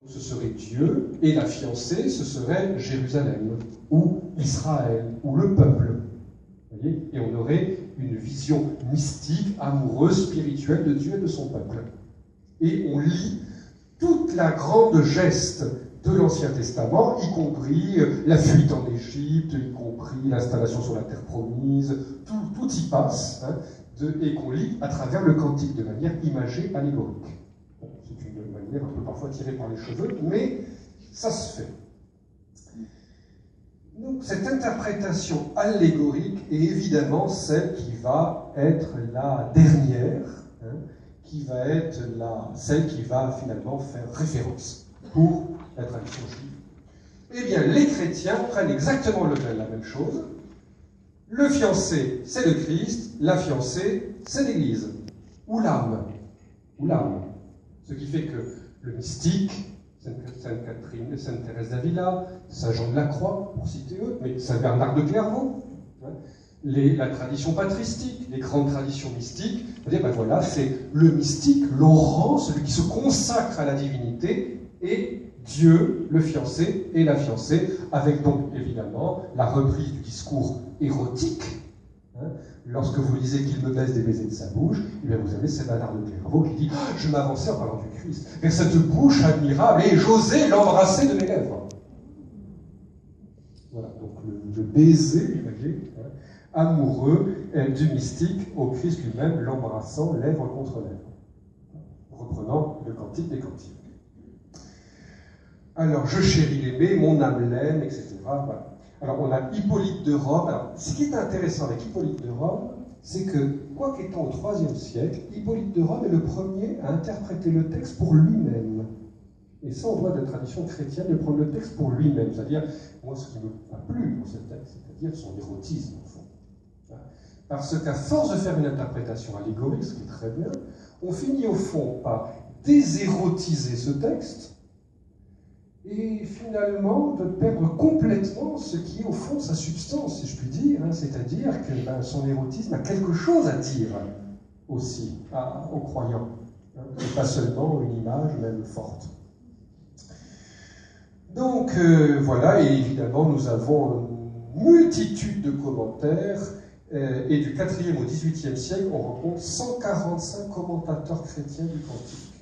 Ce serait Dieu, et la fiancée, ce serait Jérusalem, ou Israël, ou le peuple. Vous voyez? Et on aurait une vision mystique, amoureuse, spirituelle de Dieu et de son peuple. Et on lit toute la grande geste de l'Ancien Testament, y compris la fuite en Égypte, y compris l'installation sur la terre promise, tout y passe, hein, et qu'on lit à travers le cantique de manière imagée, allégorique. Bon, c'est une manière un peu parfois tirée par les cheveux, mais ça se fait. Donc cette interprétation allégorique est évidemment celle qui va être la dernière, hein, qui va être celle qui va finalement faire référence pour la tradition juive. Eh bien, les chrétiens prennent exactement la même chose. Le fiancé, c'est le Christ, la fiancée, c'est l'Église, ou l'âme. Ce qui fait que le mystique, Sainte Catherine, Sainte Thérèse d'Avila, Saint Jean de la Croix, pour citer eux, mais Saint Bernard de Clairvaux, hein, la tradition patristique, les grandes traditions mystiques, ben voilà, c'est le mystique, l'orant, celui qui se consacre à la divinité, et Dieu, le fiancé et la fiancée, avec donc évidemment la reprise du discours érotique. Hein, lorsque vous lisez qu'il me baise des baisers de sa bouche, eh bien vous avez Saint Bernard de Clairvaux qui dit « Je m'avançais en parlant du Christ vers cette bouche admirable et j'osais l'embrasser de mes lèvres. » Voilà, donc le baiser, vous voyez, hein, amoureux du mystique au Christ lui-même, l'embrassant lèvre contre lèvre. Reprenant le cantique des cantiques. Alors, je chéris l'aimé, mon âme l'aime, etc. Voilà. Alors, on a Hippolyte de Rome. Alors, ce qui est intéressant avec Hippolyte de Rome, c'est que, quoi qu'étant au IIIe siècle, Hippolyte de Rome est le premier à interpréter le texte pour lui-même. Et ça, on doit de la tradition chrétienne de prendre le texte pour lui-même. C'est-à-dire, moi, ce qui m'a plu dans ce texte, c'est-à-dire son érotisme, au fond. Parce qu'à force de faire une interprétation allégorique, ce qui est très bien, on finit au fond par désérotiser ce texte, et finalement de perdre complètement ce qui est au fond sa substance, si je puis dire, hein, c'est-à-dire que son érotisme a quelque chose à dire aussi aux croyants, hein, et pas seulement une image même forte. Donc voilà, et évidemment nous avons une multitude de commentaires, et du 4e au 18e siècle, on rencontre 145 commentateurs chrétiens du Cantique.